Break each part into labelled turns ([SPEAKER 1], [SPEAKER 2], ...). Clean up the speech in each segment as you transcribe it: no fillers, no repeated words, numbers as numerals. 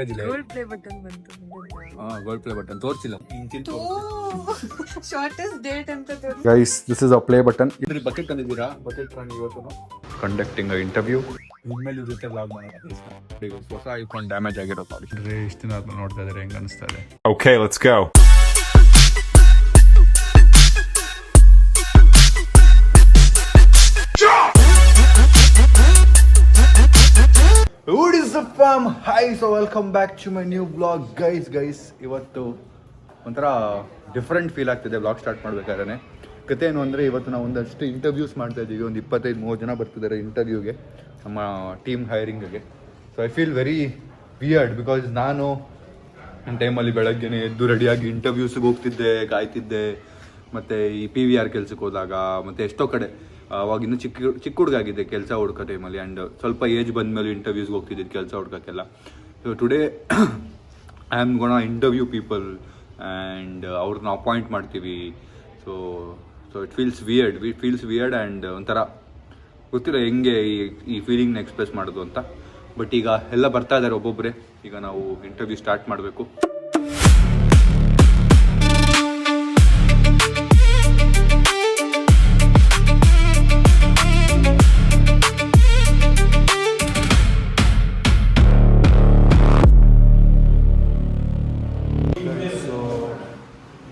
[SPEAKER 1] Gold play button ಬಂತು.
[SPEAKER 2] Gold play button ತೋರಿಸಿಲ್ಲ.
[SPEAKER 1] Shortest date ಅಂತ ತೋರಿಸಿ.
[SPEAKER 2] Guys this is a play button. ಇದ್ರಿ ಬಕೆಟ್ ತಂದಿದ್ದೀರಾ? ಬಕೆಟ್ ರಾಣಿ ಇವತ್ತು ಕಂಡಕ್ಟಿಂಗ್ ಇಂಟರ್ವ್ಯೂ. ಇನ್ಮೇಲೆ ಜೊತೆ ಬ್ಲಾಗ್ ಮಾಡೋಣ. ಹೊಸ ಐಫೋನ್ ಡ್ಯಾಮೇಜ್ ಆಗಿರೋ ಸಾರಿ. ಇಷ್ಟು ದಿನ ಆದ್ಮೇಲೆ ನೋಡ್ತಾ ಇದ್ದಾರೆ, ಹೆಂಗ್ ಅನಿಸ್ತಾ ಇದೆ? Okay let's go. What is up fam? Hi, so welcome back to my new vlog. Guys, ಇವತ್ತು ಒಂಥರ ಡಿಫ್ರೆಂಟ್ ಫೀಲ್ ಆಗ್ತಿದೆ ವ್ಲಾಗ್ ಸ್ಟಾರ್ಟ್ ಮಾಡ್ಬೇಕಾದ್ರೆ. ಕತೆ ಏನು ಅಂದರೆ ಇವತ್ತು ನಾವು ಒಂದಷ್ಟು ಇಂಟರ್ವ್ಯೂಸ್ ಮಾಡ್ತಾ ಇದ್ದೀವಿ. ಒಂದು 25-30 ಜನ ಬರ್ತಿದ್ದಾರೆ ಇಂಟರ್ವ್ಯೂಗೆ, ನಮ್ಮ ಟೀಮ್ ಹೈರಿಂಗ್ಗೆ. So I feel very weird because ನಾನು ನನ್ನ ಟೈಮಲ್ಲಿ ಬೆಳಗ್ಗೆನೇ ಎದ್ದು ರೆಡಿಯಾಗಿ ಇಂಟರ್ವ್ಯೂಸ್ಗೆ ಹೋಗ್ತಿದ್ದೆ, ಕಾಯ್ತಿದ್ದೆ. ಮತ್ತು ಈ PVR ಕೆಲ್ಸಕ್ಕೆ ಹೋದಾಗ ಮತ್ತು ಎಷ್ಟೋ ಕಡೆ ಅವಾಗ ಇನ್ನೂ ಚಿಕ್ಕ ಹುಡುಗಾಗಿದೆ ಕೆಲಸ ಹುಡ್ಕೋ ಟೈಮಲ್ಲಿ. ಆ್ಯಂಡ್ ಸ್ವಲ್ಪ ಏಜ್ ಬಂದಮೇಲೆ ಇಂಟರ್ವ್ಯೂಸ್ಗೆ ಹೋಗ್ತಿದ್ದಿದ್ದು ಕೆಲಸ ಹುಡ್ಕೋಕ್ಕೆಲ್ಲ. So today I am gonna interview people and ಅವ್ರನ್ನ ಅಪಾಯಿಂಟ್ ಮಾಡ್ತೀವಿ. So it feels weird and ಒಂಥರ ಗೊತ್ತಿಲ್ಲ ಹೆಂಗೆ ಈ ಫೀಲಿಂಗ್ನ ಎಕ್ಸ್ಪ್ರೆಸ್ ಮಾಡೋದು ಅಂತ. ಬಟ್ ಈಗ ಎಲ್ಲ ಬರ್ತಾ ಇದ್ದಾರೆ ಒಬ್ಬೊಬ್ಬರೇ. ಈಗ ನಾವು ಇಂಟರ್ವ್ಯೂ ಸ್ಟಾರ್ಟ್ ಮಾಡಬೇಕು.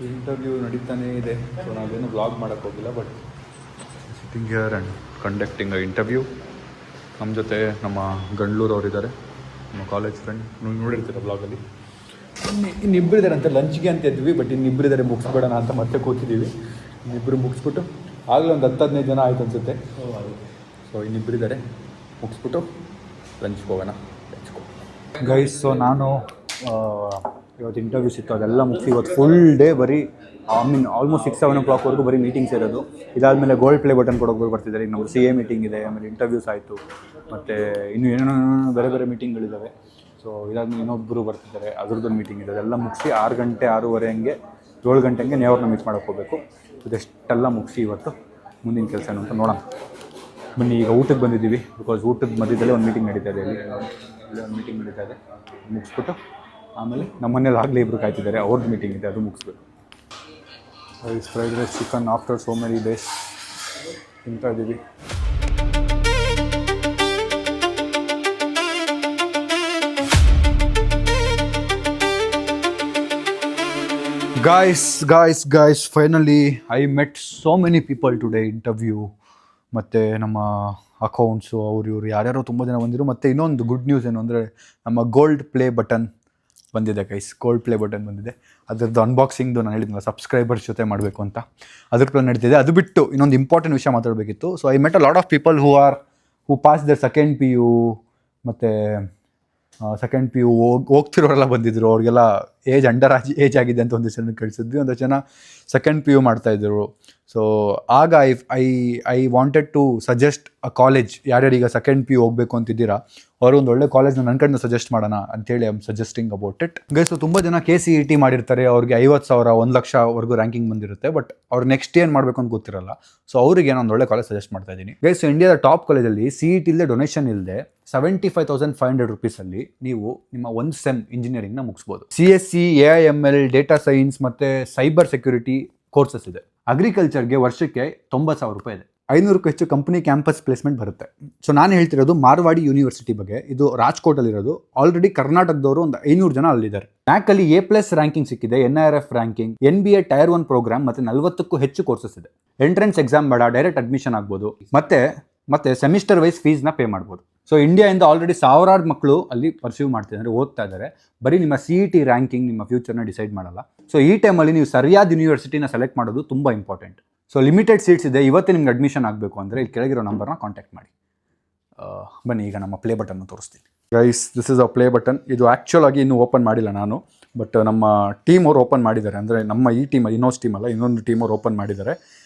[SPEAKER 2] ಇಂಟರ್ವ್ಯೂ ನಡೀತಾನೇ ಇದೆ. ಸೊ ನಾವೇನು ವ್ಲಾಗ್ ಮಾಡೋಕ್ಕೆ ಹೋಗಿಲ್ಲ, but sitting here and conducting a interview. ನಮ್ಮ ಜೊತೆ ನಮ್ಮ ಗಂಡ್ಲೂರು ಅವರಿದ್ದಾರೆ, ನಮ್ಮ ಕಾಲೇಜ್ ಫ್ರೆಂಡ್. ನೀವು ನೋಡಿರ್ತೀರ ವ್ಲಾಗಲ್ಲಿ. ಇನ್ನಿಬ್ಬರಿದ್ದಾರೆ ಅಂತ ಲಂಚ್ಗೆ ಅಂತ ಇದ್ವಿ, ಬಟ್ ಇನ್ನಿಬ್ಬರಿದ್ದಾರೆ ಮುಗಿಸ್ಬೇಡೋಣ ಅಂತ ಮತ್ತೆ ಕೂತಿದ್ದೀವಿ. ಇನ್ನಿಬ್ಬರು ಮುಗಿಸ್ಬಿಟ್ಟು ಆಗಲೇ ಒಂದು 10-15 ಜನ ಆಯ್ತು ಅನಿಸುತ್ತೆ. ಸೊ ಇನ್ನಿಬ್ಬರಿದ್ದಾರೆ, ಮುಗಿಸ್ಬಿಟ್ಟು ಲಂಚ್ಗೆ ಹೋಗೋಣ. ಗೈಸ್, ಸೊ ನಾನು ಇವತ್ತು ಇಂಟರ್ವ್ಯೂಸ್ ಇತ್ತು, ಅದೆಲ್ಲ ಮುಗಿಸಿ ಇವತ್ತು ಫುಲ್ ಡೇ ಬರೀ ಆಲ್ಮೋಸ್ಟ್ 6-7 o'clockವರೆಗೂ ಬರೀ ಮೀಟಿಂಗ್ಸ್ ಇರೋದು. ಇದಾದಮೇಲೆ ಗೋಲ್ಡ್ ಪ್ಲೇ ಬಟನ್ ಕೊಡೋಕೆ ಬರ್ತಿದ್ದಾರೆ. ಈಗ ನಮ್ಮ CA ಮೀಟಿಂಗ್ ಇದೆ, ಆಮೇಲೆ ಇಂಟರ್ವ್ಯೂಸ್ ಆಯಿತು, ಮತ್ತು ಇನ್ನೂ ಏನೇನೋ ಬೇರೆ ಮೀಟಿಂಗ್ಗಳಿದ್ದಾವೆ. ಸೊ ಇದಾದಮೇಲೆ ಇನ್ನೊಬ್ಬರು ಬರ್ತಿದ್ದಾರೆ, ಅದ್ರದ್ದೊಂದು ಮೀಟಿಂಗ್ ಇದೆ. ಅದೆಲ್ಲ ಮುಗಿಸಿ 6 ಗಂಟೆ 6:30 ಹಂಗೆ 7 ಗಂಟೆ ಹಂಗೆ ನೇವ್ರನ್ನ ಮೀಟ್ ಮಾಡೋಕ್ಕೆ ಹೋಗಬೇಕು. ಇದೆಷ್ಟೆಲ್ಲ ಮುಗಿಸಿ ಇವತ್ತು ಮುಂದಿನ ಕೆಲಸ ಏನು ಅಂತ ನೋಡೋಣ ಬನ್ನಿ. ಈಗ ಊಟಕ್ಕೆ ಬಂದಿದ್ದೀವಿ, ಬಿಕಾಸ್ ಊಟದ ಮಧ್ಯದಲ್ಲೇ ಒಂದು ಮೀಟಿಂಗ್ ನಡೀತಾ ಇದೆ. ಇಲ್ಲಿ ಒಂದು ಮೀಟಿಂಗ್ ನಡೀತಾ ಇದೆ, ಮುಗಿಸ್ಬಿಟ್ಟು ಆಮೇಲೆ ನಮ್ಮ ಮನೇಲಿ ಆಗಲೇ ಇಬ್ಬರು ಕಾಯ್ತಿದ್ದಾರೆ, ಅವ್ರದ್ದು ಮೀಟಿಂಗ್ ಇದೆ, ಅದು ಮುಗಿಸ್ಬೇಕು. Fried rice chicken after so many days ತಿಂತಾ ಇದ್ದೀವಿ. Guys finally I met so many people today interview. ಮತ್ತು ನಮ್ಮ ಅಕೌಂಟ್ಸು ಅವ್ರು ಇವರು ಯಾರ್ಯಾರೋ ತುಂಬ ಜನ ಬಂದಿರು. ಮತ್ತು ಇನ್ನೊಂದು ಗುಡ್ ನ್ಯೂಸ್ ಏನು ಅಂದರೆ ನಮ್ಮ ಗೋಲ್ಡ್ ಪ್ಲೇ ಬಟನ್ ಬಂದಿದೆ ಗೈಸ್. ಗೋಲ್ಡ್ ಪ್ಲೇ ಬಟನ್ ಬಂದಿದೆ. ಅದರದ್ದು ಅನ್ಬಾಕ್ಸಿಂಗ್ದು ನಾನು ಹೇಳಿದ್ನಲ್ಲ, ಸಬ್ಸ್ಕ್ರೈಬರ್ಸ್ ಜೊತೆ ಮಾಡಬೇಕು ಅಂತ, ಅದ್ರ ಪ್ಲಾನ್ ನಡೀತಿದೆ. ಅದು ಬಿಟ್ಟು ಇನ್ನೊಂದು ಇಂಪಾರ್ಟೆಂಟ್ ವಿಷಯ ಮಾತಾಡಬೇಕಿತ್ತು. So I met a lot of people who pass their second PU ಮತ್ತು ಸೆಕೆಂಡ್ PU ಹೋಗ್ತಿರೋರೆಲ್ಲ ಬಂದಿದ್ದರು. ಅವ್ರಿಗೆಲ್ಲ ಏಜ್ ಆಗಿದೆ ಅಂತ ಒಂದಷ್ಟು ಜನ ಕಳಿಸಿದ್ವಿ. ಒಂದಷ್ಟು ಜನ ಸೆಕೆಂಡ್ PU ಮಾಡ್ತಾಯಿದ್ರು. ಸೊ ಆಗ I wanted to suggest a college. ಯಾರ್ಯಾರೀಗ ಸೆಕೆಂಡ್ PU ಹೋಗಬೇಕು ಅಂತಿದ್ದೀರಾ ಅವರು ಒಂದು ಒಳ್ಳೆ ಕಾಲೇಜ್ನ ನನ್ನ ಕಡೆಯಿಂದ ಸಜೆಸ್ಟ್ ಮಾಡೋಣ ಅಂತೇಳಿ I am suggesting about it guys. So ತುಂಬ ಜನ KCET ಮಾಡಿರ್ತಾರೆ, ಅವ್ರಿಗೆ 50,000 1 ಲಕ್ಷವರೆಗೂ ರ್ಯಾಂಕಿಂಗ್ ಬಂದಿರುತ್ತೆ. ಬಟ್ ಅವ್ರು ನೆಕ್ಸ್ಟ್ ಏನು ಮಾಡಬೇಕು ಅಂತ ಗೊತ್ತಿರಲ್ಲ. ಸೊ ಅವ್ರಿಗೆ ನಾನು ಒಂದು ಒಳ್ಳೆ ಕಾಲೇಜ್ ಸಜೆಸ್ಟ್ ಮಾಡ್ತಾ ಇದ್ದೀನಿ ಗೈಸ್. ಸೊ ಇಂಡಿಯಾದ ಟಾಪ್ ಕಾಲೇಜಲ್ಲಿ CET ಇಲ್ಲದೆ, ಡೊನೇಷನ್ ಇಲ್ಲದೆ 75,500 ರೂಪೀಸಲ್ಲಿ ನೀವು ನಿಮ್ಮ ಒಂದು ಸೆಮ್ ಇಂಜಿನಿಯರಿಂಗ್ನ ಮುಗಿಸ್ಬೋದು. CSE, AIML, ಡೇಟಾ ಸೈನ್ಸ್ ಮತ್ತು ಸೈಬರ್ ಸೆಕ್ಯೂರಿಟಿ ಕೋರ್ಸಸ್ ಇದೆ. ಅಗ್ರಿಕಲ್ಚರ್ಗೆ ವರ್ಷಕ್ಕೆ 90,000 ರೂಪಾಯಿ ಇದೆ. 500ಕ್ಕೂ ಹೆಚ್ಚು ಕಂಪನಿ ಕ್ಯಾಂಪಸ್ ಪ್ಲೇಸ್ಮೆಂಟ್ ಬರುತ್ತೆ. ಸೊ ನಾನು ಹೇಳ್ತಿರೋದು ಮಾರ್ವಾಡಿ ಯೂನಿವರ್ಸಿಟಿ ಬಗ್ಗೆ. ಇದು ರಾಜ್ಕೋಟಲ್ಲಿರೋದು. ಆಲ್ರೆಡಿ ಕರ್ನಾಟಕದವರು ಒಂದು 500 ಜನ ಅಲ್ಲಿದ್ದಾರೆ. ನ್ಯಾಕಲ್ಲಿ A+ ರ್ಯಾಂಕಿಂಗ್ ಸಿಕ್ಕಿದೆ, NIRF ranking, NBA Tier 1 programme ಮತ್ತು 40ಕ್ಕೂ ಹೆಚ್ಚು ಕೋರ್ಸಸ್ ಇದೆ. ಎಂಟ್ರೆನ್ಸ್ ಎಕ್ಸಾಮ್ ಬೇಡ, ಡೈರೆಕ್ಟ್ ಅಡ್ಮಿಷನ್ ಆಗ್ಬೋದು. ಮತ್ತೆ ಸೆಮಿಸ್ಟರ್ ವೈಸ್ ಫೀಸ್ನ ಪೇ ಮಾಡ್ಬೋದು. ಸೊ ಇಂಡಿಯಾದಿಂದ ಆಲ್ರೆಡಿ ಸಾವಿರಾರು ಮಕ್ಕಳು ಅಲ್ಲಿ ಪರ್ಸ್ಯೂ ಮಾಡ್ತಿದ್ದಾರೆ, ಓದ್ತಾ ಇದ್ದಾರೆ. ಬರೀ ನಿಮ್ಮ CET ರ್ಯಾಂಕಿಂಗ್ ನಿಮ್ಮ ಫ್ಯೂಚರ್ನ ಡಿಸೈಡ್ ಮಾಡಲ್ಲ. ಸೊ ಈ ಟೈಮಲ್ಲಿ ನೀವು ಸರಿಯಾದ ಯೂನಿವರ್ಸಿಟಿನ ಸೆಲೆಕ್ಟ್ ಮಾಡೋದು ತುಂಬ ಇಂಪಾರ್ಟೆಂಟ್. ಸೊ ಲಿಮಿಟೆಡ್ ಸೀಟ್ಸ್ ಇದೆ. ಇವತ್ತೇ ನಿಮ್ಗೆ ಅಡ್ಮಿಷನ್ ಆಗಬೇಕು ಅಂದರೆ ಇಲ್ಲಿ ಕೆಳಗಿರೋ ನಂಬರ್ನ ಕಾಂಟ್ಯಾಕ್ಟ್ ಮಾಡಿ. ಬನ್ನಿ ಈಗ ನಮ್ಮ ಪ್ಲೇ ಬಟನ್ನ ತೋರಿಸ್ತೀನಿ guys. This is a play button. ಇದು ಆ್ಯಕ್ಚುಲ್ ಆಗಿ ಇನ್ನೂ ಓಪನ್ ಮಾಡಿಲ್ಲ ನಾನು, ಬಟ್ ನಮ್ಮ ಟೀಮ್ ಅವ್ರು ಓಪನ್ ಮಾಡಿದ್ದಾರೆ. ಅಂದರೆ ನಮ್ಮ ಈ ಟೀಮಲ್ಲಿ, ಇನ್ನೊಂದು ಟೀಮ್ ಅಲ್ಲ, ಇನ್ನೊಂದು ಟೀಮ್ ಅವ್ರು ಓಪನ್ ಮಾಡಿದ್ದಾರೆ.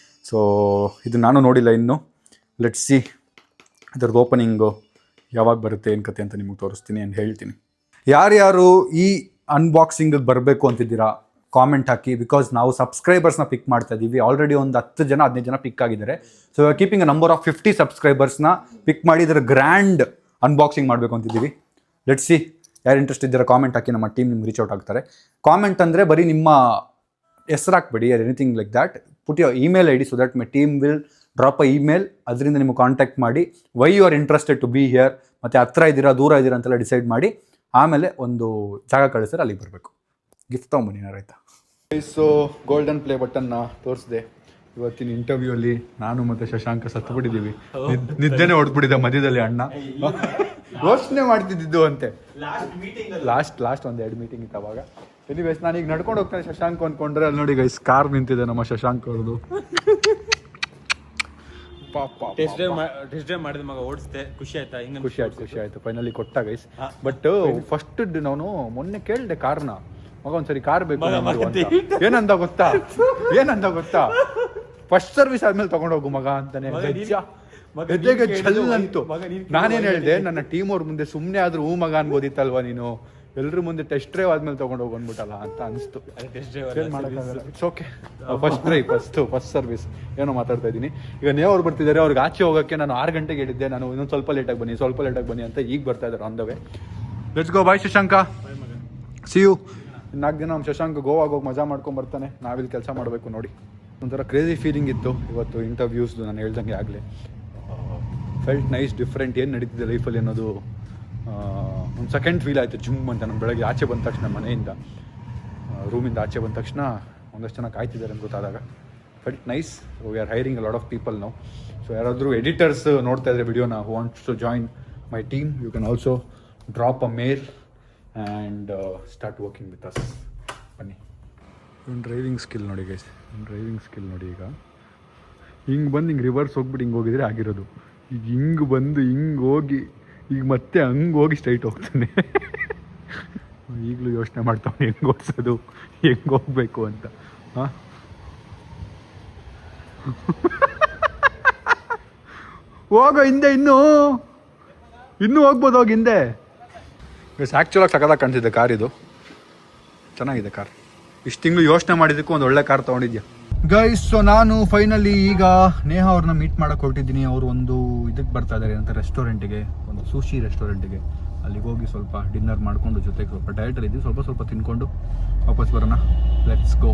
[SPEAKER 2] ಸೊ ಇದು ನಾನು ನೋಡಿಲ್ಲ ಇನ್ನೂ. ಲೆಟ್ಸ್ ಸಿ ಅದರದ್ದು ಓಪನಿಂಗು ಯಾವಾಗ ಬರುತ್ತೆ, ಏನು ಕತೆ ಅಂತ ನಿಮಗೆ ತೋರಿಸ್ತೀನಿ ಆ್ಯಂಡ್ ಹೇಳ್ತೀನಿ. ಯಾರ್ಯಾರು ಈ ಅನ್ಬಾಕ್ಸಿಂಗಿಗೆ ಬರಬೇಕು ಅಂತಿದ್ದೀರಾ ಕಾಮೆಂಟ್ ಹಾಕಿ. ಬಿಕಾಸ್ ನಾವು ಸಬ್ಸ್ಕ್ರೈಬರ್ಸ್ನ ಪಿಕ್ ಮಾಡ್ತಾ ಇದ್ದೀವಿ. ಆಲ್ರೆಡಿ ಒಂದು 10 ಜನ 15 ಜನ ಪಿಕ್ ಆಗಿದ್ದಾರೆ. So keeping a number of 50 ಸಬ್ಸ್ಕ್ರೈಬರ್ಸ್ನ ಪಿಕ್ ಮಾಡಿ ಇದರ ಗ್ರ್ಯಾಂಡ್ ಅನ್ಬಾಕ್ಸಿಂಗ್ ಮಾಡಬೇಕು ಅಂತಿದ್ದೀವಿ. ಲೆಟ್ಸ್ ಸಿ ಯಾರು ಇಂಟ್ರೆಸ್ಟ್ ಇದ್ದೀರಾ ಕಾಮೆಂಟ್ ಹಾಕಿ, ನಮ್ಮ ಟೀಮ್ ನಿಮ್ಗೆ ರೀಚ್ ಔಟ್ ಆಗ್ತಾರೆ. ಕಾಮೆಂಟ್ ಅಂದರೆ ಬರೀ ನಿಮ್ಮ ಹೆಸರು ಹಾಕ್ಬೇಡಿ, anything like that. Put your email I D so that my team will drop a email. ಅದರಿಂದ ನಿಮಗೆ ಕಾಂಟ್ಯಾಕ್ಟ್ ಮಾಡಿ why you are interested to be here, ಮತ್ತು ಹತ್ರ ಇದ್ದೀರಾ ದೂರ ಇದ್ದೀರಾ ಅಂತೆಲ್ಲ ಡಿಸೈಡ್ ಮಾಡಿ ಆಮೇಲೆ ಒಂದು ಜಾಗ ಕಳಿಸಿದ್ರೆ ಅಲ್ಲಿಗೆ ಬರಬೇಕು. ಗಿಫ್ಟ್ ತೊಗೊಂಬನ್ನಿ ಆಯ್ತಾ. ಸೊ ಗೋಲ್ಡನ್ ಪ್ಲೇ ಬಟನ್ನ ತೋರಿಸಿದೆ. ಇವತ್ತಿನ ಇಂಟರ್ವ್ಯೂ ಅಲ್ಲಿ ನಾನು ಮತ್ತು ಶಶಾಂಕ ಸತ್ತುಬಿಟ್ಟಿದ್ದೀವಿ. ನಿದ್ದೆನೇ ಹೊಡೆದ್ಬಿಟ್ಟಿದ್ದೆ ಮಧ್ಯದಲ್ಲಿ. ಅಣ್ಣ ಯೋಚನೆ ಮಾಡ್ತಿದ್ದು ಅಂತೆ. ಲಾಸ್ಟ್ ಒಂದು 2 ಮೀಟಿಂಗ್ ಇತ್ತು ಅವಾಗ. ಎನಿವೇಸ್ ನಾನೀಗ ನಡ್ಕೊಂಡು ಹೋಗ್ತಾನೆ ಶಶಾಂಕ್ ಅಂದ್ಕೊಂಡ್ರೆ ಅಲ್ಲಿ ನೋಡಿ ಗೈಸ್ ಕಾರ್ ನಿಂತಿದೆ ನಮ್ಮ ಶಶಾಂಕ್ ಅವ್ರದ್ದು.
[SPEAKER 3] ಟೆಸ್ಟ್ ಡ್ರೈವ್ ಮಾಡಿದ ಮಗ ಓಡಿಸ್ದೆ, ಖುಷಿ
[SPEAKER 2] ಆಯ್ತು ಫೈನಲಿ ಕೊಟ್ಟ ಗೈಸ್. ಬಟ್ ಫಸ್ಟ್ ನಾನು ಮೊನ್ನೆ ಕೇಳಿದೆ ಕಾರ್ನ, ಮಗ ಒಂದ್ಸರಿ ಕಾರ್ ಬೇಕು ಏನಂದ ಗೊತ್ತಾ ಫಸ್ಟ್ ಸರ್ವಿಸ್ ಆದ್ಮೇಲೆ ತಗೊಂಡೋಗು ಮಗ ಅಂತಾನೆ. ಗೆದ್ದೆಗೆ ಚಲ್ಲಂತು. ನಾನೇನ್ ಹೇಳ್ದೆ, ನನ್ನ ಟೀಮ್ ಅವ್ರ ಮುಂದೆ ಸುಮ್ನೆ ಆದ್ರೂ ಮಗ ಅನ್ಬೋದಿತ್ತಲ್ವಾ ನೀನು, ಎಲ್ರ ಮುಂದೆ ಟೆಸ್ಟ್ ಡ್ರೈವ್ ಆದ್ಮೇಲೆ ತಗೊಂಡೋಗಿ ಅಂದ್ಬಿಟ್ಟಲ್ಲ ಅಂತ ಅನಿಸ್ತು. It's okay. ಫಸ್ಟ್ ಸರ್ವಿಸ್ ಏನೋ ಮಾತಾಡ್ತಾ ಇದ್ದೀನಿ. ಈಗ ನೇ ಅವ್ರು ಬರ್ತಿದ್ದಾರೆ. ಅವ್ರಿಗೆ ಆಚೆ ಹೋಗೋಕ್ಕೆ ನಾನು 6 ಗಂಟೆಗೆ ಹೇಳಿದ್ದೆ, ನಾನು ಇನ್ನೊಂದು ಸ್ವಲ್ಪ ಲೇಟಾಗಿ ಬನ್ನಿ ಅಂತ. ಈಗ ಬರ್ತಾ ಇದ್ದಾರೆ on the way. Let's go. Bye Shashank, see you. 4 ದಿನ ನಮ್ಮ ಶಶಾಂಕ್ ಗೋವಾಗ ಹೋಗಿ ಮಜಾ ಮಾಡ್ಕೊಂಡು ಬರ್ತಾನೆ. ನಾವಿಲ್ಲಿ ಕೆಲಸ ಮಾಡಬೇಕು ನೋಡಿ. ಒಂಥರ ಕ್ರೇಜಿ ಫೀಲಿಂಗ್ ಇತ್ತು ಇವತ್ತು ಇಂಟರ್ವ್ಯೂಸ್ದು. ನಾನು ಹೇಳ್ದಂಗೆ ಆಗಲೇ ಫೆಲ್ಟ್ ನೈಸ್, ಡಿಫ್ರೆಂಟ್. ಏನು ನಡೀತಿದೆ ಲೈಫಲ್ಲಿ ಅನ್ನೋದು ಒಂದು ಸೆಕೆಂಡ್ ಫೀಲ್ ಆಯಿತು ಜುಮ್ ಅಂತ. ನಾನು ಬೆಳಗ್ಗೆ ಆಚೆ ಬಂದ ತಕ್ಷಣ, ಮನೆಯಿಂದ ರೂಮಿಂದ ಆಚೆ ಬಂದ ತಕ್ಷಣ ಒಂದಷ್ಟು ಜನ ಕಾಯ್ತಿದ್ದಾರೆ ಅಂತ ಗೊತ್ತಾದಾಗ felt nice. We are hiring a lot of people ನಾವು. ಸೊ ಯಾರಾದರೂ ಎಡಿಟರ್ಸ್ ನೋಡ್ತಾ ಇದ್ದಾರೆ ವಿಡಿಯೋನ, who wants to join my team, you can also drop a mail and start working with us. ಬನ್ನಿ. ಒಂದು ಡ್ರೈವಿಂಗ್ ಸ್ಕಿಲ್ ನೋಡಿ ಗೈಸ್, ಈಗ ಹಿಂಗೆ ಬಂದು ಹಿಂಗೆ ರಿವರ್ಸ್ ಹೋಗ್ಬಿಟ್ಟು ಹಿಂಗೆ ಹೋಗಿದ್ರೆ ಆಗಿರೋದು. ಈಗ ಹಿಂಗೆ ಬಂದು ಹಿಂಗೆ ಹೋಗಿ ಈಗ ಮತ್ತೆ ಹಂಗೆ ಹೋಗಿ ಸ್ಟ್ರೈಟ್ ಹೋಗ್ತಾನೆ. ಈಗಲೂ ಯೋಚನೆ ಮಾಡ್ತಾವೆ ಹೆಂಗೆ ಓಡಿಸೋದು, ಹೆಂಗೆ ಹೋಗ್ಬೇಕು ಅಂತ. ಹಾಂ ಹೋಗೋ ಹಿಂದೆ, ಇನ್ನೂ ಹೋಗ್ಬೋದು, ಹೋಗಿ ಹಿಂದೆ. ಆ್ಯಕ್ಚುಲಾಗಿ ಸಕತ್ತಾಗಿ ಕಾಣ್ತಿದ್ದೆ ಕಾರ್. ಇದು ಚೆನ್ನಾಗಿದೆ ಕಾರ್. ಇಷ್ಟು ತಿಂಗಳು ಯೋಚನೆ ಮಾಡಿದ್ದಕ್ಕೂ ಒಂದು ಒಳ್ಳೆ ಕಾರ್ ತೊಗೊಂಡಿದ್ಯಾ ಗೈಸ್. ಸೊ ನಾನು ಫೈನಲಿ ಈಗ ನೇಹಾ ಅವ್ರನ್ನ ಮೀಟ್ ಮಾಡೋಕೆ ಹೊರಟಿದ್ದೀನಿ. ಅವರು ಒಂದು ಇದಕ್ಕೆ ಬರ್ತಾ ಇದ್ದಾರೆ ಅಂತ, ರೆಸ್ಟೋರೆಂಟಿಗೆ, ಒಂದು ಸುಶಿ ರೆಸ್ಟೋರೆಂಟಿಗೆ. ಅಲ್ಲಿಗೆ ಹೋಗಿ ಸ್ವಲ್ಪ ಡಿನ್ನರ್ ಮಾಡಿಕೊಂಡು, ಜೊತೆಗೆ ಸ್ವಲ್ಪ ಡಯಟಲ್ಲಿ ಇದ್ದೀವಿ, ಸ್ವಲ್ಪ ತಿನ್ಕೊಂಡು ವಾಪಸ್ ಬರೋಣ. Let's go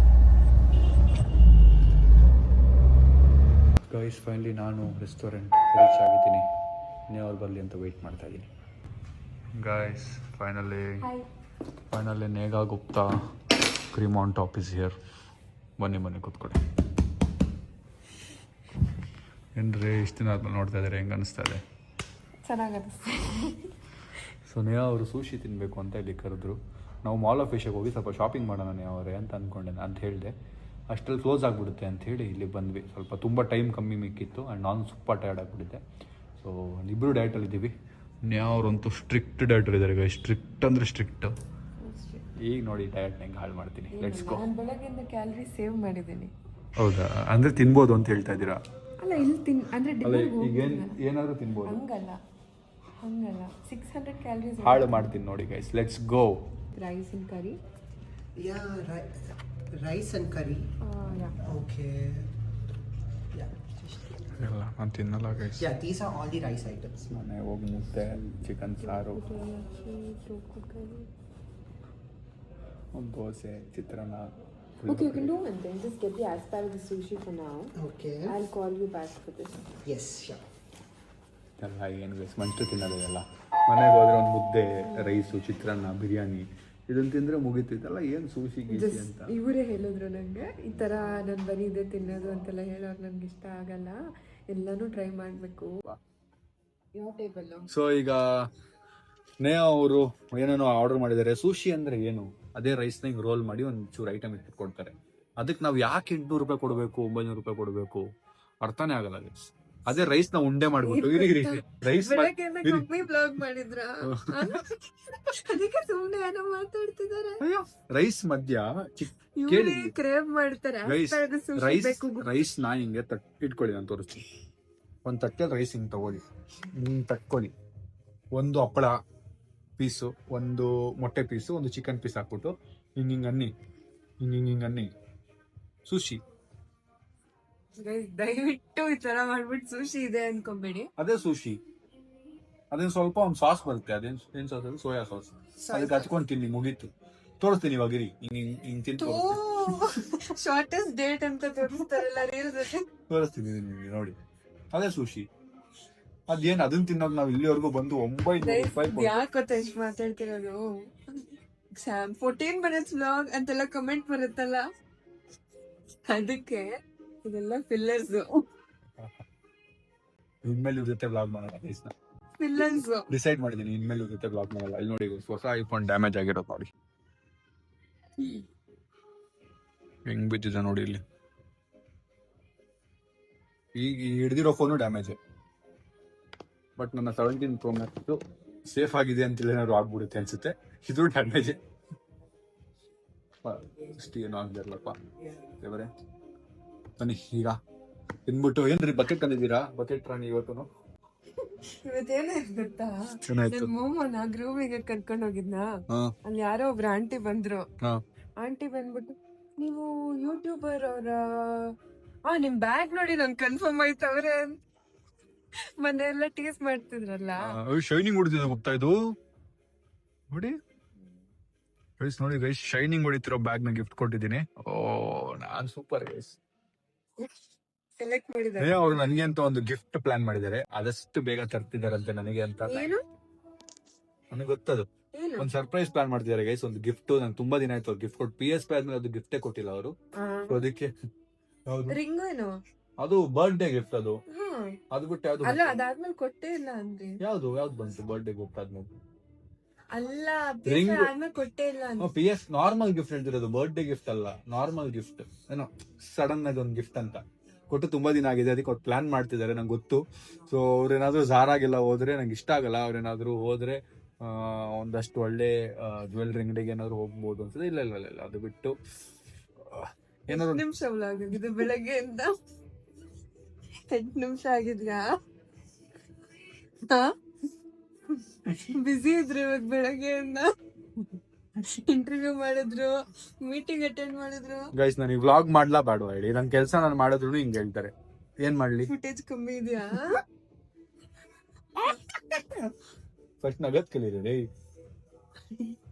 [SPEAKER 2] guys. ಫೈನಲಿ ನಾನು ರೆಸ್ಟೋರೆಂಟ್ ರೀಚ್ ಆಗಿದ್ದೀನಿ. ನೇಹಾ ಅವ್ರು ಬರಲಿ ಅಂತ ವೆಯ್ಟ್ ಮಾಡ್ತಾ ಇದ್ದೀನಿ guys. Finally Neha Gupta cream on top is here. ಬನ್ನಿ ಕೂತ್ಕೊಳ್ಳಿ. ಏನ್ರಿ ಇಷ್ಟು ದಿನ ಆದ್ಮೇಲೆ ನೋಡ್ತಾ ಇದ್ದಾರೆ, ಹೆಂಗೆ ಅನಿಸ್ತಾ ಇದೆ?
[SPEAKER 1] ಚೆನ್ನಾಗಿ
[SPEAKER 2] ಸೊ ನೇಹಾ ಅವರು ಸೂಶಿ ತಿನ್ನಬೇಕು ಅಂತ ಇಲ್ಲಿ ಕರೆದ್ರು. ನಾವು ಮಾಲ್ ಆಫ್ ಏಷ್ಯಾಗೆ ಹೋಗಿ ಸ್ವಲ್ಪ ಶಾಪಿಂಗ್ ಮಾಡೋಣ ನೇಹಾ ಅವರೇ ಅಂತ ಹೇಳಿದೆ. ಅಷ್ಟರಲ್ಲಿ ಕ್ಲೋಸ್ ಆಗಿಬಿಡುತ್ತೆ ಅಂಥೇಳಿ ಇಲ್ಲಿ ಬಂದ್ವಿ. ಸ್ವಲ್ಪ ತುಂಬ ಟೈಮ್ ಕಮ್ಮಿ ಮಿಕ್ಕಿತ್ತು ಆ್ಯಂಡ್ ನಾನು ಸ್ವಲ್ಪ ಟಯರ್ಡ್ ಆಗಿಬಿಟ್ಟಿದ್ದೆ. ಸೊ ಇಬ್ಬರು ಡಯಟಲ್ಲಿದ್ದೀವಿ. ನೇಹಾ ಅವರಂತೂ ಸ್ಟ್ರಿಕ್ಟ್ ಡಯಟಲ್ಲಿದ್ದಾರೆ. ಸ್ಟ್ರಿಕ್ಟ್ ಅಂದರೆ ಸ್ಟ್ರಿಕ್ಟ್. ಈಗ ನೋಡಿ ಡಯಟ್ ಹೆಂಗೆ ಹಾಳು ಮಾಡ್ತೀನಿ. Let's go.
[SPEAKER 1] ನಾನು ಬೆಳಗ್ಗೆಯಿಂದ ಕ್ಯಾಲರಿ ಸೇವ್ ಮಾಡಿದ್ದೀನಿ.
[SPEAKER 2] ಹೌದಾ? ಅಂದರೆ ತಿನ್ಬೋದು ಅಂತ ಹೇಳ್ತಾ ಇದ್ದೀರಾ?
[SPEAKER 1] ಅಲ್ಲ, ಇಲ್ಲಿ ಅಂದರೆ
[SPEAKER 2] ಈಗ ಏನಾದರೂ ತಿನ್ಬೋದು,
[SPEAKER 1] ಹಂಗಲ್ಲ 600 ಕ್ಯಾಲರೀಸ್
[SPEAKER 2] ಹಾಳು ಮಾಡ್ತೀನಿ ನೋಡಿ guys. Let's go.
[SPEAKER 1] Rice and curry.
[SPEAKER 4] Rice and curry. Okay. Yeah.
[SPEAKER 2] ಇಲ್ಲ ನಾನು ತಿನ್ನಲ್ಲ guys.
[SPEAKER 4] Yeah, these are all the rice items.
[SPEAKER 2] ಮನೆ ಹೋಗಿ ಮುದ್ದೆ, ಚಿಕನ್ ಸಾರು, ಒಂದು ದೋಸೆ, ಚಿತ್ರಾನ್ನ.
[SPEAKER 1] Okay, you can do one thing. Just get the asparagus sushi for now.
[SPEAKER 4] Okay.
[SPEAKER 1] I'll call you back for this.
[SPEAKER 4] Yes, sure.
[SPEAKER 2] ಎಲ್ಲ ಏನು guys ಮಂಚು ತಿನ್ನೋದೆಲ್ಲ. ಮನೆಗೆ ಹೋದ್ರೆ ಒಂದು ಮುದ್ದೆ, ರೈಸು, ಚಿತ್ರಾನ್ನ, ಬಿರಿಯಾನಿ ಇದನ್ನು ತಿಂದರೆ ಮುಗಿತಿದ್ದಲ್ಲ. ಏನು ಸೂಶಿ ಗೀಸಿ ಅಂತ
[SPEAKER 1] ಇವರೇ ಹೇಳಿದ್ರು ನನಗೆ, ಈ ಥರ ನಾನು ಬರೀ ಇದೆ ತಿನ್ನೋದು ಅಂತೆಲ್ಲ ಹೇಳೋರು ನನಗೆ ಇಷ್ಟ ಆಗಲ್ಲ, ಎಲ್ಲನೂ ಟ್ರೈ ಮಾಡಬೇಕು. ಯಾವ ಟೇಬಲ್ಲು?
[SPEAKER 2] ಸೊ ಈಗ ನೇಹಾ ಅವರು ಏನೇನೋ ಆರ್ಡರ್ ಮಾಡಿದ್ದಾರೆ. ಸೂಶಿ ಅಂದರೆ ಏನು? ಅದೇ ರೈಸ್ನ ಹಿಂಗೆ ರೋಲ್ ಮಾಡಿ ಒಂದು ಚೂರು ಐಟಮ್ ಇಟ್ಟು ಕೊಡ್ತಾರೆ. ಅದಕ್ಕೆ ನಾವು ಯಾಕೆ 800 ರೂಪಾಯಿ ಕೊಡಬೇಕು, 900 ರೂಪಾಯಿ ಕೊಡಬೇಕು? ಅರ್ಥನೇ ಆಗಲ್ಲ ಗೈಸ್. ಅದೇ ರೈಸ್ ನ ಉಂಡೆ ಮಾಡ್ಬಿಟ್ಟು ರೈಸ್
[SPEAKER 1] ಬ್ಲಾಗ್ ಮಾಡಿದ್ರ ಅದಕ್ಕೆ ಸುಮ್ಮನೆ ಏನೋ ಮಾತಾಡ್ತಿದ್ದಾರೆ.
[SPEAKER 2] ರೈಸ್ ಮಧ್ಯ
[SPEAKER 1] ಕೇಳಿ ಕ್ರೇವ್ ಮಾಡ್ತಾರೆ.
[SPEAKER 2] ರೈಸ್ ನಾ ಹಿಂಗೆ ಇಟ್ಕೊಳ್ಳಿ, ನಾನು ತೋರಿಸ್ತೀನಿ. ಒಂದು ತಟ್ಟೆಯಲ್ಲಿ ರೈಸ್ ಹಿಂಗೆ ತಗೊಳ್ಳಿ, ಹಿಂಗೆ ತಕ್ಕೊಳ್ಳಿ. ಒಂದು ಹಪ್ಪಳ ಪೀಸು, ಒಂದು ಮೊಟ್ಟೆ ಪೀಸು, ಒಂದು ಚಿಕನ್ ಪೀಸ್ ಹಾಕ್ಬಿಟ್ಟು ಹಿಂಗೆ ಅನ್ನಿ ಸುಶಿ.
[SPEAKER 1] ದಯವಿಟ್ಟು ಈ ತರ ಮಾಡ್ಬಿಟ್ಟು ಸುಶಿ ಇದೆ ಅನ್ಕೊಂಬೇಡಿ.
[SPEAKER 2] ಅದೇ ಸುಶಿ. ಅದೇನು ಸ್ವಲ್ಪ ಒಂದು ಸಾಸ್ ಬರುತ್ತೆ, ಅದೇನು ಏನು ಸಾಸ್ ಅದು, ಸೋಯಾ ಸಾಸ್. ಅದಕ್ಕೆ ಹಚ್ಕೊಂಡು ತಿನ್ನಿ, ಮುಗೀತು. ತೋರಿಸ್ತೀನಿ ಇವಾಗ ಇರಿ, ಹಿಂಗೆ ತಿಂದು
[SPEAKER 1] ಶಾರ್ಟೆಸ್ಟ್ ಡೇಟ್ ಅಂತ ತೋರಿಸ್ತಾರಲ್ಲ ರೀಲ್ಸ್.
[SPEAKER 2] ತೋರಿಸ್ತೀನಿ ನಿಮಗೆ ನೋಡಿ. ಅದೇ ಸುಶಿ. ಅದೇನು ಅದನ್ನ ತಿನ್ನೋದು ನಾವು ಇಲ್ಲಿವರೆಗೂ ಬಂದು 900 ರೂಪಾಯಿ
[SPEAKER 1] ಯಾಕೆ ಗೊತ್ತಾ ಇಷ್ಟು ಮಾತಾಡ್ತಿರೋದು? 14 minutes ವ್ಲಾಗ್ ಅಂತೆಲ್ಲ ಕಮೆಂಟ್ ಬರುತ್ತಲ್ಲ, ಅದಕ್ಕೆ ಇದೆಲ್ಲ ಫಿಲ್ಲರ್ಸ್.
[SPEAKER 2] ಇನ್ಮೇಲೆ ಇವ್ರ ಜೊತೆ ಬ್ಲಾಗ್ ಮಾಡಲ್ಲ ಗೈಸ್ನ,
[SPEAKER 1] ಫಿಲ್ಲರ್ಸ್
[SPEAKER 2] ಡಿಸೈಡ್ ಮಾಡಿದ್ದೀನಿ. ಇನ್ಮೇಲೆ ಇವ್ರ ಜೊತೆ ಬ್ಲಾಗ್ ಮಾಡಲ್ಲ. ಇಲ್ಲಿ ನೋಡಿ ಹೊಸ ಐಫೋನ್ ಡ್ಯಾಮೇಜ್ ಆಗಿರೋದು ನೋಡಿ, ಹೆಂಗ್ ಬಿದ್ದಿದೆ ನೋಡಿ ಇಲ್ಲಿ. ಈಗ ಹಿಡ್ದಿರೋ ಫೋನು ಡ್ಯಾಮೇಜ್, ಬಟ್ ನನ್ನ 17 Pro Max ಸೇಫ್ ಆಗಿದೆ ಅಂತ ಏನಾದ್ರು ಆಗ್ಬಿಡುತ್ತೆ ಅನ್ಸುತ್ತೆ. ಇದು ಡ್ಯಾಮೇಜ್ ಅಷ್ಟು ಏನೂ ಆಗ್ದಿರ್ಲಪ್ಪ ದೇವರೇ. ಬನ್ನಿ ಈಗ ತಿನ್ಬಿಟ್ಟು. ಏನ್ರಿ ಬಕೆಟ್ ತಂದಿದ್ದೀರಾ? ಬಕೆಟ್ ರಾಣಿ ಇವತ್ತು
[SPEAKER 1] ಇವತ್ತೇನಾಯ್ತು ಗೊತ್ತಾ,
[SPEAKER 2] ಚೆನ್ನಾಯ್ತು.
[SPEAKER 1] ನನ್ ಮೊಮ್ಮನ ಗ್ರೂಮಿಗೆ ಕರ್ಕೊಂಡು ಹೋಗಿದ್ನಾ, ಅಲ್ಲಿ ಯಾರೋ ಒಬ್ರು ಆಂಟಿ ಬಂದ್ರು. ಆಂಟಿ ಬಂದ್ಬಿಟ್ಟು, ನೀವು ಯೂಟ್ಯೂಬರ್ ಅವರ? ನಿಮ್ ಬ್ಯಾಗ್ ನೋಡಿ ನನ್ ಕನ್ಫರ್ಮ್ ಆಯ್ತವ್ರೆ. ಮನೆಯೆಲ್ಲ ಟೀಸ್ ಮಾಡ್ತಿದ್ರಲ್ಲ.
[SPEAKER 2] ಶೈನಿಂಗ್ ಹೊಡಿತಿದೆ ಗೊತ್ತಾ ಇದು ನೋಡಿ ಗೈಸ್. ನೋಡಿ ಗೈಸ್, ಶೈನಿಂಗ್ ಹೊಡಿತಿರೋ ಬ್ಯಾಗ್ ನ ಗಿಫ್ಟ್ ಕೊಟ್ಟಿದ್ದೀನಿ. ಓ ನಾನ್ ಸೂಪರ್ ಗೈಸ್.
[SPEAKER 1] ಸೆಲೆಕ್ಟ್ ಮಾಡಿದ್ದಾರೆ
[SPEAKER 2] ಅವ್ರು ನನಗೆ ಅಂತ ಒಂದು ಗಿಫ್ಟ್ ಪ್ಲಾನ್ ಮಾಡಿದ್ದಾರೆ. ಆದಷ್ಟು ಬೇಗ ತರ್ತಿದಾರಂತೆ ನನಗೆ ಅಂತ.
[SPEAKER 1] ಏನು
[SPEAKER 2] ನನಗೆ ಗೊತ್ತದು. ಒಂದು ಸರ್ಪ್ರೈಸ್ ಪ್ಲಾನ್ ಮಾಡ್ತಿದ್ದಾರೆ ಗೈಸ್, ಒಂದು ಗಿಫ್ಟ್. ನಂಗೆ ತುಂಬಾ ದಿನ ಆಯ್ತು ಗಿಫ್ಟ್ ಕೊಟ್ಟು. PSP ಆದ್ಮೇಲೆ ಅದು ಗಿಫ್ಟೇ ಕೊಟ್ಟಿಲ್ಲ ಅವರು. ಅದಕ್ಕೆ
[SPEAKER 1] ರಿಂಗ್ ಏನು?
[SPEAKER 2] ಅದು ಬರ್ಡೇ ಗಿಫ್ಟ್. ಅದು ಅದು ಬಿಟ್ಟು ಯಾವ್ದು
[SPEAKER 1] ಅಲ್ಲ, ಅದಾದ್ಮೇಲೆ ಕೊಟ್ಟೇ ಇಲ್ಲ ಅಂದ್ರೆ
[SPEAKER 2] ಯಾವ್ದು ಬಂತು ಬರ್ಡೇ ಗಿಫ್ಟ್ ಆದ್ಮೇಲೆ?
[SPEAKER 1] ಅಲ್ಲ,
[SPEAKER 2] Ring.
[SPEAKER 1] ಆದ್ಮೇಲೆ ಕೊಟ್ಟೇ ಇಲ್ಲ ಅಂತ.
[SPEAKER 2] PS ನಾರ್ಮಲ್ ಗಿಫ್ಟ್ ಹೇಳ್ತಿರೋದು, ಬರ್ಡೇ ಗಿಫ್ಟ್ ಅಲ್ಲ. ನಾರ್ಮಲ್ ಗಿಫ್ಟ್ ಏನೋ ಸಡನ್ ಆಗಿ ಒಂದು ಗಿಫ್ಟ್ ಅಂತ ಕೊಟ್ಟು ತುಂಬಾ ದಿನ ಆಗಿದೆ. ಅದಕ್ಕೆ ಅವ್ರು ಪ್ಲಾನ್ ಮಾಡ್ತಿದ್ದಾರೆ, ನಂಗೆ ಗೊತ್ತು. ಸೊ ಅವ್ರೇನಾದ್ರೂ ಝಾರಾಗೆಲ್ಲ ಹೋದ್ರೆ ನಂಗೆ ಇಷ್ಟ ಆಗಲ್ಲ. ಅವ್ರೇನಾದ್ರೂ ಹೋದ್ರೆ ಒಂದಷ್ಟು ಒಳ್ಳೆ ಜ್ಯುವೆಲ್ರಿ ಅಂಗಡಿಗೆ ಏನಾದ್ರು ಹೋಗ್ಬೋದು ಅನ್ಸುತ್ತೆ. ಇಲ್ಲ ಇಲ್ಲ ಇಲ್ಲ, ಅದು ಬಿಟ್ಟು ಏನಾದ್ರು
[SPEAKER 1] ನಿಮಿಷ ವ್ಲಾಗ್ ಆಗಿದೆ ಬೆಳಗ್ಗೆಯಿಂದ. 8 ನಿಮಿಷ ಆಗಿದ್ಯಾ? ಬಿಸಿ ಇದ್ರು ಇವತ್ತು ಬೆಳಗ್ಗೆಯಿಂದ. ಇಂಟರ್ವ್ಯೂ ಮಾಡಿದ್ರು, ಮೀಟಿಂಗ್ ಅಟೆಂಡ್ ಮಾಡಿದ್ರು.
[SPEAKER 2] ಗೈಸ್, ನನಗೆ ವ್ಲಾಗ್ ಮಾಡ್ಲಾ ಬೇಡವಾ ಹೇಳಿ? ನನ್ನ ಕೆಲಸ ನಾನು ಮಾಡಿದ್ರು ಹಿಂಗೆ ಹೇಳ್ತಾರೆ. ಏನ್ ಮಾಡ್ಲಿ?
[SPEAKER 1] ಫುಟೇಜ್ ಕಮ್ಮಿ ಇದೆಯಾ?
[SPEAKER 2] ಫಸ್ಟ್ ನಗದ್ ಕಲೀರಿ.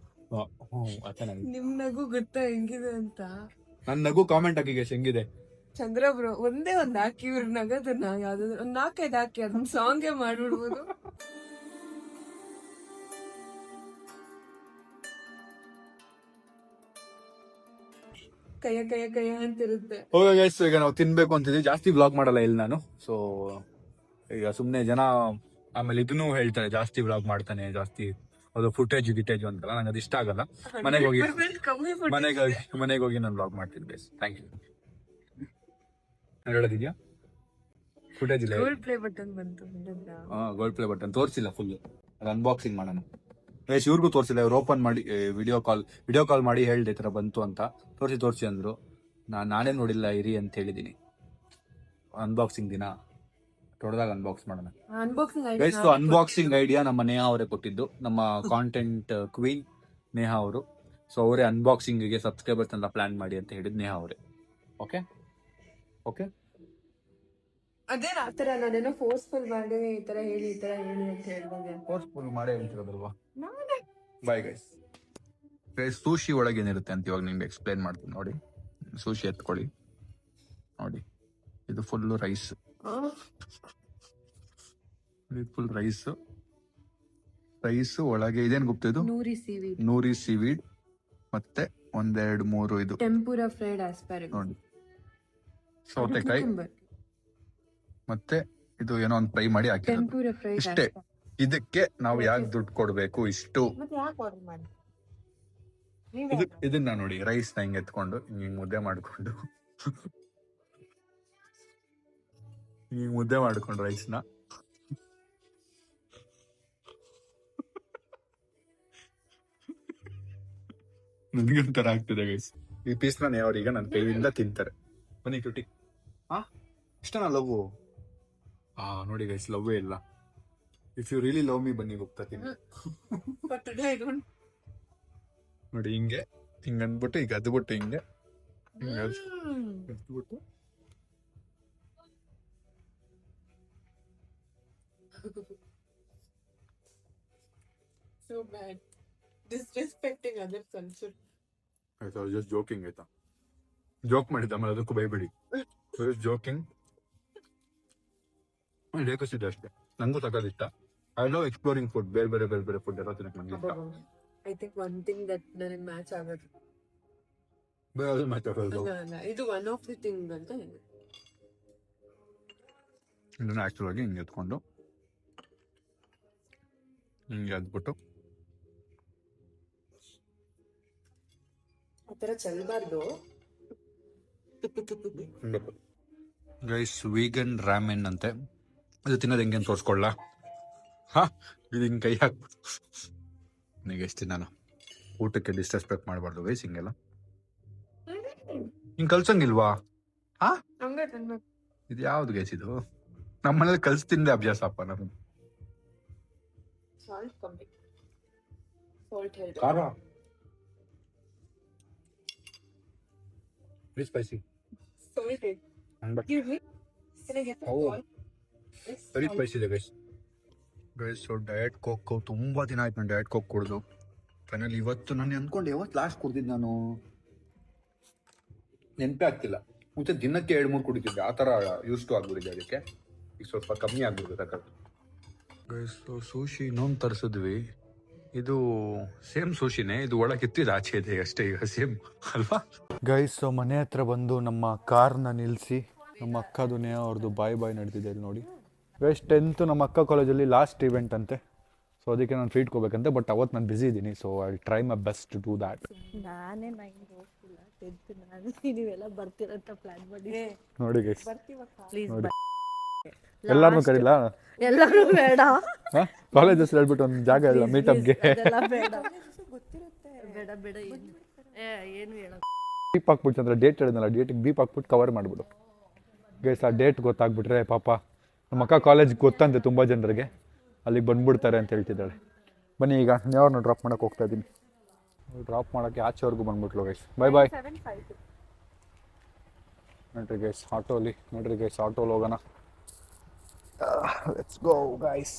[SPEAKER 1] ನಿಮ್ ನಗು ಗೊತ್ತಾ ಹೆಂಗಿದೆ ಅಂತ?
[SPEAKER 2] ನನ್ನ ನಗು ಕಾಮೆಂಟ್ ಹಾಕಿ ಗೈಸ್, ಹೆಂಗಿದೆ?
[SPEAKER 1] ಚಂದ್ರ ಬ್ರೋ ಒಂದೇ ಒಂದ್ ಹಾಕಿ, ಇವ್ರ ನಗದನ್ನ ಯಾವ್ದಾದ್ರು ಒಂದ್ 4-5 ಹಾಕಿ ಅದನ್ನ ಸಾಂಗೇ ಮಾಡ್ಬಿಡ್ಬೋದು. ಕೈಯ ಕೈಯ ಕೈಯ ಅಂತಿರುತ್ತೆ.
[SPEAKER 2] ಓಕೆ ಗೈಸ್, ಈಗ ನಾವು ತಿನ್ಬೇಕು ಅಂತಿದ್ವಿ. ಜಾಸ್ತಿ ವ್ಲಾಗ್ ಮಾಡಲ್ಲ ಇಲ್ಲಿ ನಾನು. ಸೊ ಈಗ ಸುಮ್ನೆ ಜನ ಆಮೇಲೆ ಇದನ್ನು ಹೇಳ್ತಾರೆ, ಜಾಸ್ತಿ ವ್ಲಾಗ್ ಮಾಡ್ತಾನೆ, ಜಾಸ್ತಿ ಅದು ಫುಟೇಜ್ ಗಿಟೇಜ್ ಅಂತಲ್ಲ. ನಂಗೆ ಅದು ಇಷ್ಟ ಆಗಲ್ಲ. ಮನೆಗೆ ಹೋಗಿ
[SPEAKER 1] ಕಮ್ಮಿ
[SPEAKER 2] ಮನೆಗೆ ಹೋಗಿ ನಾನು ವ್ಲಾಗ್ ಮಾಡ್ತೀನಿ ಗೈಸ್. Thank you. ಹೇಳೋದಿದ್ಯಾ? ಫುಟೇಜ್ ಇಲ್ಲ.
[SPEAKER 1] ಗೋಲ್ಡ್ ಪ್ಲೇ ಬಟನ್ ಬಂತು.
[SPEAKER 2] ಗೋಲ್ಡ್ ಪ್ಲೇ ಬಟನ್ ತೋರಿಸಿಲ್ಲ ಫುಲ್. ಅದು ಅನ್ಬಾಕ್ಸಿಂಗ್ ಮಾಡೋಣ ಗೈಸ್. ಇವ್ರಿಗೂ ತೋರಿಸಿಲ್ಲ. ಇವ್ರು ಓಪನ್ ಮಾಡಿ ವಿಡಿಯೋ ಕಾಲ್ ಮಾಡಿ ಹೇಳ್ದೆ ಈ ಥರ ಬಂತು ಅಂತ. ತೋರಿಸಿ ಅಂದ್ರು. ನಾನೇ ನೋಡಿಲ್ಲ, ಇರಿ ಅಂತ ಹೇಳಿದ್ದೀನಿ. ಅನ್ಬಾಕ್ಸಿಂಗ್ ದಿನ ದೊಡ್ಡದಾಗ ಅನ್ಬಾಕ್ಸ್ ಮಾಡೋಣ ಗೈಸ್. ಅನ್ಬಾಕ್ಸಿಂಗ್ ಐಡಿಯಾ ನಮ್ಮ ನೇಹಾ ಅವರೇ ಕೊಟ್ಟಿದ್ದು, ನಮ್ಮ ಕಾಂಟೆಂಟ್ ಕ್ವೀನ್ ನೇಹಾ ಅವರು. ಸೊ ಅವರೇ ಅನ್ಬಾಕ್ಸಿಂಗಿಗೆ ಸಬ್ಸ್ಕ್ರೈಬರ್ಸ್ ಅಂತ ಪ್ಲಾನ್ ಮಾಡಿ ಅಂತ ಹೇಳಿದ್ ನೇಹಾ ಅವರೇ. Okay okay.
[SPEAKER 1] ಅದೇನ ಆತರ ನಾನೇನೋ ಫೋರ್ಸ್ಫುಲ್ ಮಾಡಿ ಈ ತರ ಹೇಳಿ ಅಂತ ಹೇಳಿದಾಗ
[SPEAKER 2] ಫೋರ್ಸ್ಫುಲ್ ಮಾಡೇ ಹೇಳ್ತಿರೋದಲ್ವಾ. Bye guys. ಗೈಸ್, ಸೂಶಿ ಒಳಗೆ ಏನಿರುತ್ತೆ ಅಂತ ಇವಾಗ ನಿಮ್ಗೆ ಎಕ್ಸ್ಪ್ಲೈನ್ ಮಾಡ್ತೀನಿ ನೋಡಿ. ಸೂಶಿ ಎತ್ಕೊಳ್ಳಿ ನೋಡಿ. ಇದು ಫುಲ್ ರೈಸ್, ಫುಲ್ ರೈಸ್ ಒಳಗೆ ಇದೇನ್ ಗುಪ್ತ ಇದು? ನೂರಿ ಸೀವೀಡ್ ಮತ್ತೆ 1-2-3 ಇದು
[SPEAKER 1] ಟೆಂಪುರಾ ಫ್ರೈಡ್ ಆಸ್ಪಾರಗಸ್
[SPEAKER 2] ನೋಡಿ, ಸೌತೆಕಾಯಿ ಮತ್ತೆ ಇದು ಏನೋ ಒಂದು ಫ್ರೈ ಮಾಡಿ ಹಾಕಿರೋದು. ಇಷ್ಟೇ. ಇದಕ್ಕೆ ನಾವು ಯಾಕೆ ದುಡ್ಡು ಕೊಡ್ಬೇಕು ಇಷ್ಟು? ಇದನ್ನ ನೋಡಿ, ರೈಸ್ ನ ಹಿಂಗ್ ಎತ್ಕೊಂಡು ಹಿಂಗ್ ಮುದ್ದೆ ಮಾಡ್ಕೊಂಡು ರೈಸ್ ನ ನನಗೆ ಒಂಥರ ಆಗ್ತಿದೆ ಗೈಸ್. ಈ ಪೀಸ್ ನ ಅವ್ರೀಗ ನನ್ನ ಕೈಯಿಂದ ತಿಂತಾರೆ. ಬನ್ನಿ ಕ್ಯೂಟಿ. ಇಷ್ಟನಾ ಲವ್? ನೋಡಿ ಗೈಸ್, ಲವ್ವೇ ಇಲ್ಲ. If you really love me ಬನ್ನಿ ಹೋಗ್ತಾ ತಿನ್ನಿ ನೋಡಿ. ಹಿಂಗೆ ಅಂದ್ಬಿಟ್ಟು ಈಗ ಅದ್ಬಿಟ್ಟು ಹಿಂಗೆ ಎದ್ಬಿಟ್ಟು
[SPEAKER 1] So bad. Disrespecting other culture.
[SPEAKER 2] ಆಯ್ತಾ ಜಸ್ಟ್ ಜೋಕಿಂಗ್ ಆಯ್ತಾ ಜೋಕ್ ಮಾಡಿದ್ದ ಆಮೇಲೆ ಅದಕ್ಕೂ ಬೈಬೇಡಿ ಜೋಕಿಂಗ್ ರೇಖಿಸಿದ್ದೆ ಅಷ್ಟೇ ನಂಗೂ ಸಕತ್ ಇಷ್ಟ ಐ ಲವ್ ಎಕ್ಸ್ಪ್ಲೋರಿಂಗ್ ಫುಡ್ ಬೇರೆ ಬೇರೆ ಬೇರೆ ಬೇರೆ ಫುಡ್ ಎಲ್ಲ ತಿನ್ನಕ್ಕೆ ನನಗೆ ಇಷ್ಟ
[SPEAKER 1] I think one thing that ನನಗೆ ಮ್ಯಾಚ್ ಆಗೋದು
[SPEAKER 2] ಬೇರೆ ಮಾತಾಡೋದು
[SPEAKER 1] ಅಲ್ಲ ಇದು ಒನ್ ಆಫ್ ದಿ ಥಿಂಗ್ ಅಂತ ಹೇಳಿ.
[SPEAKER 2] ಇದನ್ನ ಆಕ್ಚುಲ್ ಆಗಿ ಹಿಂಗೆ ಎತ್ಕೊಂಡು ಹಿಂಗೆ ಎದ್ಬಿಟ್ಟು
[SPEAKER 1] ಆ ಥರ ಚೆಲ್ಲಬಾರ್ದು.
[SPEAKER 2] ಗೈಸ್ ವೀಗನ್ ರಾಮೆನ್ ಅಂತೆ ಅದು ತಿನ್ನೋದು ಹೆಂಗೆ ಅಂತ ತೋರಿಸ್ಕೊಳ್ಳ ಹಾ ಇದು ಹಿಂಗೆ ಕೈ ಹಾಕ್ಬಿಟ್ಟು ನನಗೆ ಎಷ್ಟು ನಾನು ಊಟಕ್ಕೆ ಡಿಸ್ರೆಸ್ಪೆಕ್ಟ್ ಮಾಡಬಾರ್ದು ಗೈಸ್ ಹಿಂಗೆಲ್ಲ ಹಿಂಗೆ ಕಲ್ಸಂಗಿಲ್ವಾ ಹಾ
[SPEAKER 1] ಹಂಗೆ ತಿನ್ಬೇಕು.
[SPEAKER 2] ಇದು ಯಾವ್ದು ಗೈಸ್ ಇದು ನಮ್ಮನೇಲಿ ಕಲ್ಸಿ ತಿಂದೆ ಅಭ್ಯಾಸ ಅಪ್ಪ ನಮಗೆ
[SPEAKER 1] ಸಾಲ್ಟ್ ಕಮ್ಮಿ. ಸಾಲ್ಟ್ ಹೇಳಿ.
[SPEAKER 2] ಖಾರ ವೆರಿ ಸ್ಪೈಸಿ
[SPEAKER 1] ಸಾಲ್ಟ್ ಹೇಳಿ. Give me. Can I get the
[SPEAKER 2] Oh.
[SPEAKER 1] salt? Yes,
[SPEAKER 2] very
[SPEAKER 1] salt.
[SPEAKER 2] Spicy ಇದೆ guys guys so diet coke ತುಂಬ ದಿನ ಆಯ್ತು ನಾನು ಡಯಟ್ ಕೋಕ್ ಕುಡಿದು ಫೈನಲಿ ಇವತ್ತು ನಾನು ಅಂದ್ಕೊಂಡು ಯಾವತ್ತು ಲಾಸ್ಟ್ ಕುಡ್ದಿದ್ದು ನಾನು ನೆನಪೇ ಆಗ್ತಿಲ್ಲ ಮುಂಚೆ ದಿನಕ್ಕೆ 2-3 ಕುಡಿತಿದ್ದೆ ಆ ಥರ ಯೂಸ್ ಟು ಆಗ್ಬಿಟ್ಟಿದೆ ಅದಕ್ಕೆ ಈಗ ಸ್ವಲ್ಪ ಕಮ್ಮಿ ಆಗ್ಬಿಡುತ್ತೆ ತಕ್ಕಂತ ಗೈಸ್ ಸೊ ಸೂಶಿ ಇನ್ನೊಂದು ತರಿಸಿದ್ವಿ ಇದು ಸೇಮ್ ಸೂಶಿನೇ ಇದು ಒಳಗೆ ಎತ್ತಿದ ಆಚೆ ಇದೆ ಅಷ್ಟೇ ಈಗ ಸೇಮ್ ಅಲ್ವಾ ಗೈಸ್ ಸೊ ಮನೆ ಹತ್ರ ಬಂದು ನಮ್ಮ ಕಾರ್ನ ನಿಲ್ಲಿಸಿ ನಮ್ಮ ಅಕ್ಕದು ಅವ್ರದ್ದು ಬಾಯ್ ನಡೆದಿದೆ ಇಲ್ಲಿ ನೋಡಿ ಗೈಸ್ 10th ನಮ್ಮ ಅಕ್ಕ ಕಾಲೇಜಲ್ಲಿ ಲಾಸ್ಟ್ ಇವೆಂಟ್ ಅಂತೆ ಸೊ ಅದಕ್ಕೆ ನಾನು ಟ್ರೀಟ್ ಕೊಡ್ಬೇಕಂತೆ ಬಟ್ ಅವತ್ತು ನಾನು ಬಿಸಿ ಇದ್ದೀನಿ so I try my best to do that
[SPEAKER 5] ನಾನೇ ನೈನ್ ಹೋಗ್ತಿಲ್ಲ 10th ನಾನು ನೀವೆಲ್ಲ ಬರ್ತೀರಂತ ಪ್ಲಾನ್ ಮಾಡಿ
[SPEAKER 2] ನೋಡಿ ಗೈಸ್
[SPEAKER 5] ಪ್ಲೀಸ್
[SPEAKER 2] ನೋಡಿ ಎಲ್ಲಾರನ್ನೂ ಕರೀಲಾ
[SPEAKER 5] ಎಲ್ಲರೂ ಬೇಡ
[SPEAKER 2] ಕಾಲೇಜ್ ಹೆಸರು ಹೇಳ್ಬಿಟ್ಟು ಒಂದು ಜಾಗ ಇಲ್ಲ ಮೀಟಪ್ಗೆ
[SPEAKER 5] ಅದೆಲ್ಲ ಬೇಡ ಬೇಡ ಬೇಡ ಏನು ಹೇಳ
[SPEAKER 2] ಬೀಪ್ ಹಾಕ್ಬಿಟ್ಟು ಅಂದ್ರೆ ಡೇಟ್ ಹೇಳಿದ್ನಲ್ಲ ಡೇಟಿಗೆ ಬೀಪ್ ಹಾಕ್ಬಿಟ್ಟು ಕವರ್ ಮಾಡಿಬಿಡು ಗೈಸ್ ಆ ಡೇಟ್ ಗೊತ್ತಾಗ್ಬಿಟ್ರೆ ಪಾಪ ನಮ್ಮ ಅಕ್ಕ ಕಾಲೇಜ್ ಗೊತ್ತಂತೆ ತುಂಬ ಜನರಿಗೆ ಅಲ್ಲಿಗೆ ಬಂದ್ಬಿಡ್ತಾರೆ ಅಂತ ಹೇಳ್ತಿದ್ದಾಳೆ ಬನ್ನಿ ಈಗ ಯಾವ್ರನ್ನ ಡ್ರಾಪ್ ಮಾಡೋಕೆ ಹೋಗ್ತಾ ಇದ್ದೀನಿ ಡ್ರಾಪ್ ಮಾಡೋಕ್ಕೆ ಆಚೆವರೆಗೂ ಬಂದ್ಬಿಟ್ಲು ಗೈಸ್ ಬಾಯ್ ಬಾಯ್ ನೋಡ್ರಿ ಗೈಸ್ ಆಟೋಲಿ ನೋಡ್ರಿ ಗೈಸ್ ಆಟೋಲಿ ಹೋಗೋಣ ಲೆಟ್ಸ್ ಗೋ ಗೈಸ್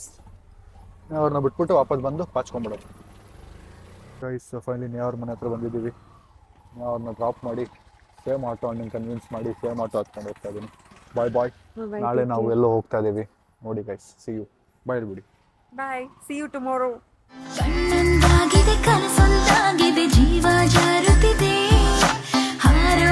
[SPEAKER 2] ಅವ್ರನ್ನ ಬಿಟ್ಬಿಟ್ಟು ವಾಪಸ್ ಬಂದು ಪಾಚ್ಕೊಂಡ್ಬಿಡೋದು ಗೈಸ್ ಫೈನಲಿ ಅವ್ರ ಮನೆ ಹತ್ರ ಬಂದಿದ್ದೀವಿ ಅವ್ರನ್ನ ಡ್ರಾಪ್ ಮಾಡಿ ಸೇಮ್ ಆಟೋ ಅಣ್ಣನ ಕನ್ವಿನ್ಸ್ ಮಾಡಿ ಸೇಮ್ ಆಟೋ ಹತ್ಕೊಂಡು ಹೋಗ್ತಾ ಇದ್ದೀನಿ ಬಾಯ್ ಬಾಯ್ ನಾಳೆ ನಾವು ಎಲ್ಲೋ ಹೋಗ್ತಾ ಇದ್ದೀವಿ ನೋಡಿ ಗೈಸ್ ಸಿ ಯು ಬಾಯ್ ಬಿಡಿ
[SPEAKER 1] Bye. See you tomorrow.
[SPEAKER 6] ಕಣ್ಣೊಂದಾಗಿದೆ ಕನಸೊಂದಾಗಿದೆ ಜೀವ ಜಾರುತ್ತಿದೆ ಹಾರೋ